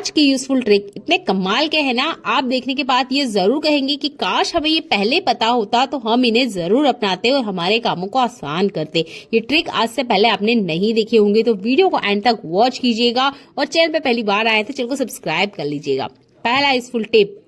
आज की useful trick इतने कमाल के हैं ना, आप देखने के बाद ये जरूर कहेंगे कि काश हमें ये पहले पता होता तो हम इन्हें जरूर अपनाते और हमारे कामों को आसान करते। ये ट्रिक आज से पहले आपने नहीं देखे होंगे तो वीडियो को एंड तक वॉच कीजिएगा और चैनल पे पहली बार आए तो चैनल को सब्सक्राइब कर लीजिएगा। पहला यूजफुल टिप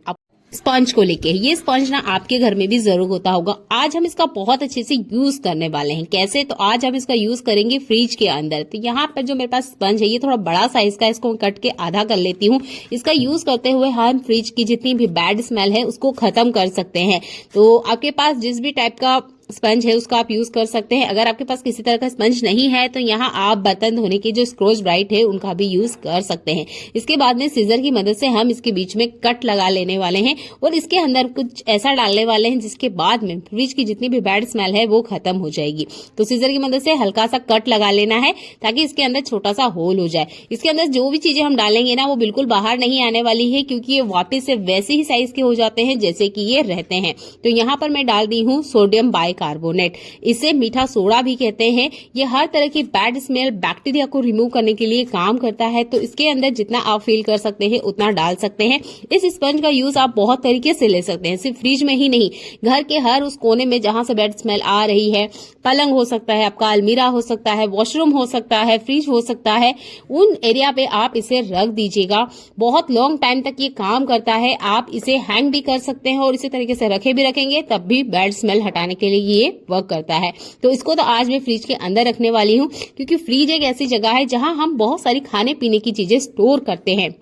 स्पंज को लेके, ये स्पंज ना आपके घर में भी जरूर होता होगा। आज हम इसका बहुत अच्छे से यूज करने वाले हैं। कैसे? तो आज हम इसका यूज करेंगे फ्रिज के अंदर। तो यहाँ पर जो मेरे पास स्पंज है ये थोड़ा बड़ा साइज का, इसको कट के आधा कर लेती हूँ। इसका यूज करते हुए हम फ्रिज की जितनी भी बैड स्मेल है उसको खत्म कर सकते हैं। तो आपके पास जिस भी टाइप का स्पंज है उसका आप यूज कर सकते हैं। अगर आपके पास किसी तरह का स्पंज नहीं है तो यहाँ आप बर्तन धोने के जो स्क्रॉच ब्राइट है उनका भी यूज कर सकते हैं। इसके बाद में सीजर की मदद से हम इसके बीच में कट लगा लेने वाले हैं और इसके अंदर कुछ ऐसा डालने वाले हैं जिसके बाद में फ्रिज की जितनी भी बैड स्मेल है वो खत्म हो जाएगी। तो सीजर की मदद से हल्का सा कट लगा लेना है ताकि इसके अंदर छोटा सा होल हो जाए। इसके अंदर जो भी चीजें हम डालेंगे ना वो बिल्कुल बाहर नहीं आने वाली है, क्योंकि ये वापस से वैसे ही साइज के हो जाते हैं जैसे कि ये रहते हैं। तो यहाँ पर मैं डाल दी हूँ सोडियम बाइकार्बोनेट, इसे मीठा सोडा भी कहते हैं। ये हर तरह की बैड स्मेल बैक्टीरिया को रिमूव करने के लिए काम करता है। तो इसके अंदर जितना आप फील कर सकते हैं उतना डाल सकते हैं। इस स्पंज का यूज आप बहुत तरीके से ले सकते हैं, सिर्फ फ्रिज में ही नहीं, घर के हर उस कोने में जहां से बैड स्मेल आ रही है, पलंग हो सकता है आपका, अलमीरा हो सकता है, वॉशरूम हो सकता है, फ्रिज हो सकता है, उन एरिया पे आप इसे रख दीजिएगा। बहुत लॉन्ग टाइम तक ये काम करता है। आप इसे हैंग भी कर सकते हैं और इसी तरीके से रखे भी रखेंगे तब भी बैड स्मेल हटाने के लिए ये वर्क करता है। तो इसको तो आज मैं फ्रिज के अंदर रखने वाली हूँ, क्योंकि फ्रिज एक ऐसी जगह है जहां हम बहुत सारी खाने पीने की चीजें स्टोर करते हैं।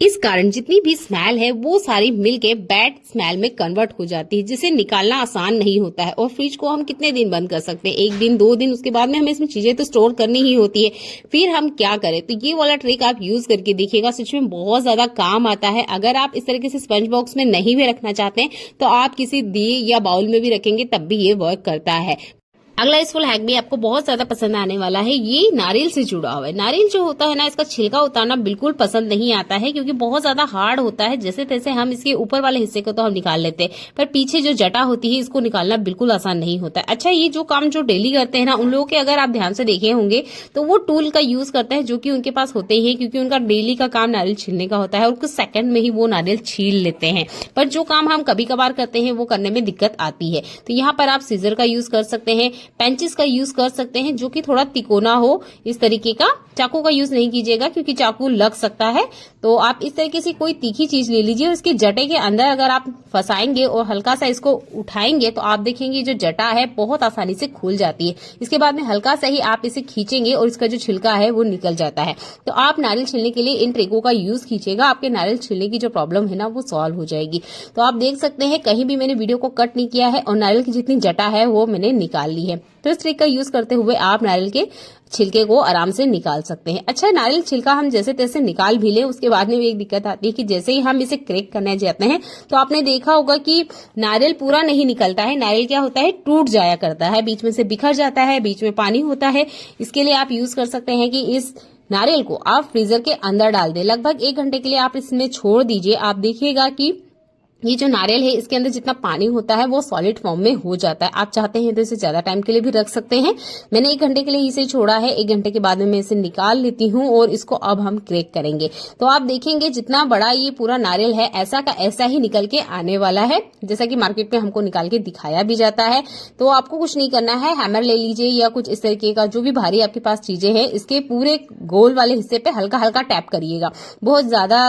इस कारण जितनी भी स्मेल है वो सारी मिलके बैड स्मेल में कन्वर्ट हो जाती है, जिसे निकालना आसान नहीं होता है। और फ्रिज को हम कितने दिन बंद कर सकते हैं? 1 दिन 2 दिन, उसके बाद में हमें इसमें चीजें तो स्टोर करनी ही होती है। फिर हम क्या करें? तो ये वाला ट्रिक आप यूज करके देखिएगा, सच में बहुत ज्यादा काम आता है। अगर आप इस तरीके से स्पंज बॉक्स में नहीं भी रखना चाहते हैं तो आप किसी दिए या बाउल में भी रखेंगे तब भी ये वर्क करता है। अगला यूजफुल हैक भी आपको बहुत ज्यादा पसंद आने वाला है। ये नारियल से जुड़ा हुआ है। नारियल जो होता है ना, इसका छिलका उतारना बिल्कुल पसंद नहीं आता है, क्योंकि बहुत ज्यादा हार्ड होता है। जैसे तैसे हम इसके ऊपर वाले हिस्से को तो हम निकाल लेते हैं, पर पीछे जो जटा होती है इसको निकालना बिल्कुल आसान नहीं होता है। अच्छा, ये जो काम जो डेली करते हैं ना, उन लोगों के अगर आप ध्यान से देखे होंगे तो वो टूल का यूज करते हैं जो कि उनके पास होते ही है, क्योंकि उनका डेली का काम नारियल छीलने का होता है और कुछ सेकंड में ही वो नारियल छील लेते हैं। पर जो काम हम कभी कभार करते हैं वो करने में दिक्कत आती है। तो यहाँ पर आप सीजर का यूज कर सकते हैं, पेंचिस का यूज कर सकते हैं जो कि थोड़ा तिकोना हो। इस तरीके का चाकू का यूज नहीं कीजिएगा क्योंकि चाकू लग सकता है। तो आप इस तरीके से कोई तीखी चीज ले लीजिए और इसके जटे के अंदर अगर आप फंसाएंगे और हल्का सा इसको उठाएंगे तो आप देखेंगे जो जटा है बहुत आसानी से खुल जाती है। इसके बाद में हल्का सा ही आप इसे खींचेंगे और इसका जो छिलका है वो निकल जाता है। तो आप नारियल छीलने के लिए इन ट्रिकों का यूज कीजिएगा, आपके नारियल छीलने की जो प्रॉब्लम है ना वो सॉल्व हो जाएगी। तो आप देख सकते हैं कहीं भी मैंने वीडियो को कट नहीं किया है और नारियल की जितनी जटा है वो मैंने निकाल ली है। तो इस ट्रिक का यूज करते हुए आप नारियल के छिलके को आराम से निकाल सकते हैं। अच्छा, नारियल छिलका हम जैसे तैसे निकाल भी ले, उसके बाद में भी एक दिक्कत आती है कि जैसे ही हम इसे क्रैक करने जाते हैं तो आपने देखा होगा कि नारियल पूरा नहीं निकलता है। नारियल क्या होता है, टूट जाया करता है, बीच में से बिखर जाता है, बीच में पानी होता है। इसके लिए आप यूज कर सकते हैं कि इस नारियल को आप फ्रीजर के अंदर डाल दें। लगभग 1 घंटे के लिए आप इसमें छोड़ दीजिए। आप देखिएगा कि ये जो नारियल है इसके अंदर जितना पानी होता है वो सॉलिड फॉर्म में हो जाता है। आप चाहते हैं तो इसे ज्यादा टाइम के लिए भी रख सकते हैं। मैंने 1 घंटे के लिए इसे छोड़ा है। 1 घंटे के बाद में मैं इसे निकाल लेती हूँ और इसको अब हम क्रैक करेंगे। तो आप देखेंगे जितना बड़ा ये पूरा नारियल है ऐसा का ऐसा ही निकल के आने वाला है, जैसा कि मार्केट में हमको निकाल के दिखाया भी जाता है। तो आपको कुछ नहीं करना है, हैमर ले लीजिए या कुछ इस तरीके का जो भी भारी आपके पास चीजें हैं, इसके पूरे गोल वाले हिस्से पे हल्का हल्का टैप करिएगा। बहुत ज्यादा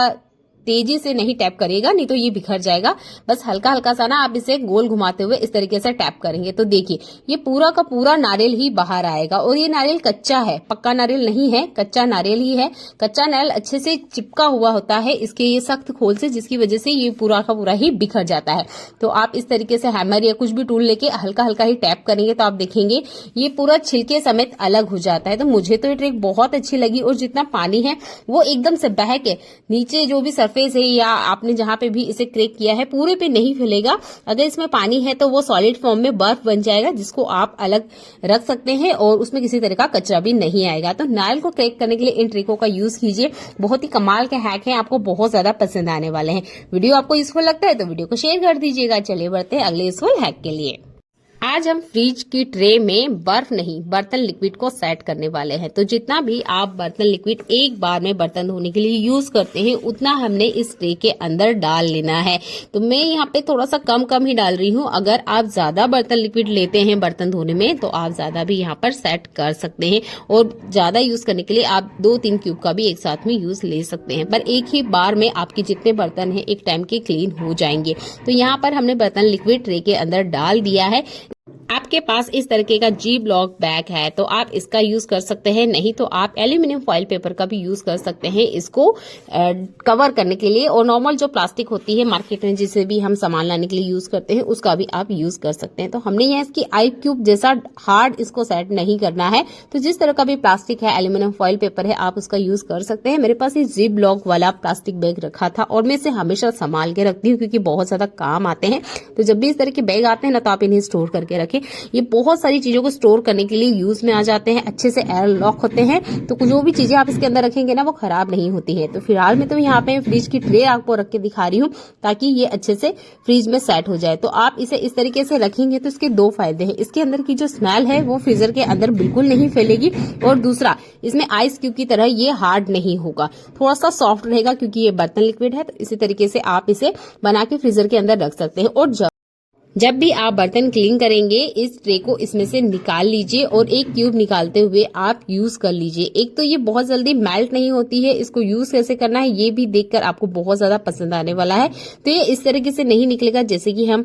तेजी से नहीं टैप करिएगा, नहीं तो ये बिखर जाएगा। बस हल्का हल्का सा ना आप इसे गोल घुमाते हुए इस तरीके से टैप करेंगे तो देखिए ये पूरा का पूरा नारियल ही बाहर आएगा। और ये नारियल कच्चा है, पक्का नारियल नहीं है, कच्चा नारियल ही है। कच्चा नारियल अच्छे से चिपका हुआ होता है इसके ये सख्त खोल से, जिसकी वजह से ये पूरा का पूरा ही बिखर जाता है। तो आप इस तरीके से हैमर या कुछ भी टूल लेके हल्का हल्का ही टैप करेंगे तो आप देखेंगे ये पूरा छिलके समेत अलग हो जाता है। तो मुझे तो ये ट्रिक बहुत अच्छी लगी और जितना पानी है वो एकदम से बह के नीचे जो भी सरफेस है या आपने जहां पे भी इसे क्रैक किया है पूरे पे नहीं फैलेगा। अगर इसमें पानी है तो वो सॉलिड फॉर्म में बर्फ बन जाएगा, जिसको आप अलग रख सकते हैं और उसमें किसी तरह का कचरा भी नहीं आएगा। तो नारियल को क्रैक करने के लिए इन ट्रिकों का यूज कीजिए। बहुत ही कमाल के हैक हैं, आपको बहुत ज्यादा पसंद आने वाले हैं। वीडियो आपको यूजफुल लगता है तो वीडियो को शेयर कर दीजिएगा। चलिए बढ़ते हैं अगले यूजफुल हैक के लिए। आज हम फ्रिज की ट्रे में बर्फ नहीं बर्तन लिक्विड को सेट करने वाले हैं। तो जितना भी आप बर्तन लिक्विड एक बार में बर्तन धोने के लिए यूज करते हैं उतना हमने इस ट्रे के अंदर डाल लेना है। तो मैं यहाँ पे थोड़ा सा कम ही डाल रही हूँ। अगर आप ज्यादा बर्तन लिक्विड लेते हैं बर्तन धोने में तो आप ज्यादा भी यहाँ पर सेट कर सकते हैं, और ज्यादा यूज करने के लिए आप 2-3 क्यूब का भी एक साथ में यूज ले सकते हैं। पर एक ही बार में आपके जितने बर्तन हैं एक टाइम के क्लीन हो जाएंगे। तो यहाँ पर हमने बर्तन लिक्विड ट्रे के अंदर डाल दिया है। आपके पास इस तरीके का जी ब्लॉक बैग है तो आप इसका यूज कर सकते हैं, नहीं तो आप एल्यूमिनियम फॉइल पेपर का भी यूज कर सकते हैं इसको कवर करने के लिए। और नॉर्मल जो प्लास्टिक होती है मार्केट में जिसे भी हम सामान लाने के लिए यूज करते हैं उसका भी आप यूज कर सकते हैं। तो हमने यहाँ इसकी आई क्यूब जैसा हार्ड इसको सेट नहीं करना है। तो जिस तरह का भी प्लास्टिक है, एल्यूमिनियम फॉइल पेपर है, आप उसका यूज कर सकते हैं। मेरे पास ये जी ब्लॉक वाला प्लास्टिक बैग रखा था और मैं इसे हमेशा संभाल के रखती हूँ क्योंकि बहुत ज्यादा काम आते हैं। तो जब भी इस तरह के बैग आते हैं ना तो आप इन्हें स्टोर करके रखें। ये बहुत सारी चीजों को स्टोर करने के लिए यूज में आ जाते हैं, अच्छे से एयर लॉक होते हैं। तो जो भी चीजें आप इसके अंदर रखेंगे ना वो खराब नहीं होती है। तो फिलहाल मैं तो यहाँ पे फ्रिज की ट्रे आपको रख के दिखा रही हूँ ताकि ये अच्छे से फ्रिज में सेट हो जाए। तो आप इसे इस तरीके से रखेंगे तो इसके 2 फायदे हैं। इसके अंदर की जो स्मेल है वो फ्रीजर के अंदर बिल्कुल नहीं फैलेगी, और दूसरा इसमें आइस क्यूब की तरह ये हार्ड नहीं होगा, थोड़ा सा सॉफ्ट रहेगा क्योंकि ये बर्तन लिक्विड है। तो इसी तरीके से आप इसे बना के फ्रीजर के अंदर रख सकते हैं। और जब भी आप बर्तन क्लीन करेंगे इस ट्रे को इसमें से निकाल लीजिए और एक क्यूब निकालते हुए आप यूज कर लीजिए। एक तो ये बहुत जल्दी मेल्ट नहीं होती है, इसको यूज कैसे करना है ये भी देखकर आपको बहुत ज्यादा पसंद आने वाला है। तो ये इस तरीके से नहीं निकलेगा जैसे कि हम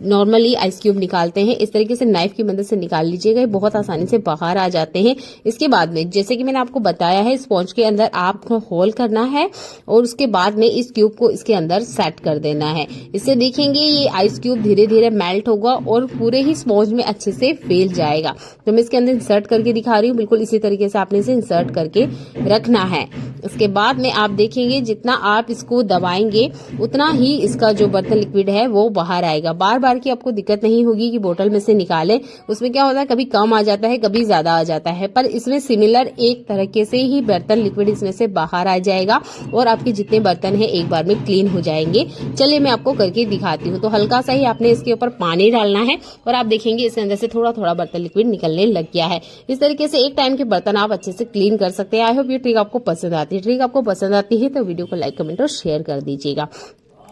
नॉर्मली आइस क्यूब निकालते हैं। इस तरीके से नाइफ की मदद से निकाल लीजिएगा, ये बहुत आसानी से बाहर आ जाते हैं। इसके बाद में जैसे कि मैंने आपको बताया है स्पॉन्ज के अंदर आपको होल करना है और उसके बाद में इस क्यूब को इसके अंदर सेट कर देना है। इससे देखेंगे ये आइस क्यूब धीरे धीरे मेल्ट होगा और पूरे ही स्पॉन्ज में अच्छे से फैल जाएगा। तो मैं इसके अंदर इंसर्ट करके दिखा रही हूँ। बिल्कुल इसी तरीके से आपने इसे इंसर्ट करके रखना है। इसके बाद में आप देखेंगे जितना आप इसको दबाएंगे उतना ही इसका जो बर्तन लिक्विड है वो बाहर आएगा। बार बार की आपको दिक्कत नहीं होगी कि बोतल में से निकालें। उसमें क्या होता है कभी कम आ जाता है कभी ज्यादा आ जाता है, पर इसमें सिमिलर एक तरीके से ही बर्तन लिक्विड इसमें से बाहर आ जाएगा और आपके जितने बर्तन है एक बार में क्लीन हो जाएंगे। चलिए मैं आपको करके दिखाती हूँ। तो हल्का सा ही आपने इसके ऊपर पानी डालना है और आप देखेंगे इसके अंदर से थोड़ा थोड़ा बर्तन लिक्विड निकलने लग गया है। इस तरीके से एक टाइम के बर्तन आप अच्छे से क्लीन कर सकते हैं। आई होप ये ट्रिक आपको पसंद आती है। ट्रिक आपको पसंद आती है तो वीडियो को लाइक कमेंट और शेयर कर दीजिएगा।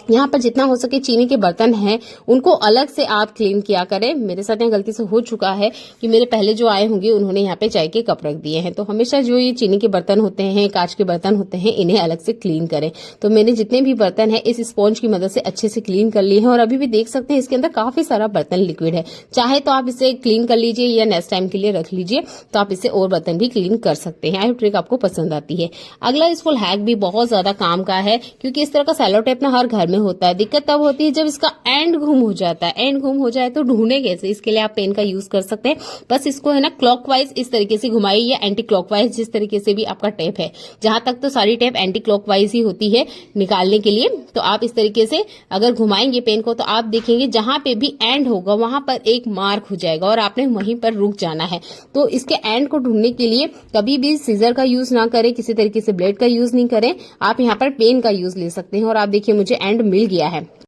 यहाँ पर जितना हो सके चीनी के बर्तन हैं उनको अलग से आप क्लीन किया करें। मेरे साथ यहाँ गलती से हो चुका है कि मेरे पहले जो आए होंगे उन्होंने यहाँ पे चाय के कप रख दिए हैं। तो हमेशा जो ये चीनी के बर्तन होते हैं, कांच के बर्तन होते हैं, इन्हें अलग से क्लीन करें। तो मैंने जितने भी बर्तन है इस स्पॉन्ज की मदद से अच्छे से क्लीन कर लिए हैं और अभी भी देख सकते हैं इसके अंदर काफी सारा बर्तन लिक्विड है। चाहे तो आप इसे क्लीन कर लीजिए या नेक्स्ट टाइम के लिए रख लीजिए, तो आप इससे और बर्तन भी क्लीन कर सकते हैं। आई होप ट्रिक आपको पसंद आती है। अगला यूजफुल हैक भी बहुत ज्यादा काम का है क्योंकि इस तरह का सेलो टेप ना हर घर में होता है। दिक्कत तब होती है जब इसका एंड गुम हो जाता है। एंड गुम हो जाए तो ढूंढे कैसे, इसके लिए आप पेन का यूज कर सकते हैं। बस इसको है ना क्लॉकवाइज इस तरीके से घुमाइए या एंटी क्लॉकवाइज जिस तरीके से भी आपका टेप है। जहां तक तो सारी टेप एंटी क्लॉकवाइज ही होती है निकालने के लिए। तो आप इस तरीके से अगर घुमाएंगे पेन को तो आप देखेंगे जहां पे भी एंड होगा वहां पर एक मार्क हो जाएगा और आपने वहीं पर रुक जाना है। तो इसके एंड को ढूंढने के लिए कभी भी सीजर का यूज ना करें, किसी तरीके से ब्लेड का यूज नहीं करें। आप यहाँ पर पेन का यूज ले सकते हैं और आप देखिए मुझे एंड मिल गया है।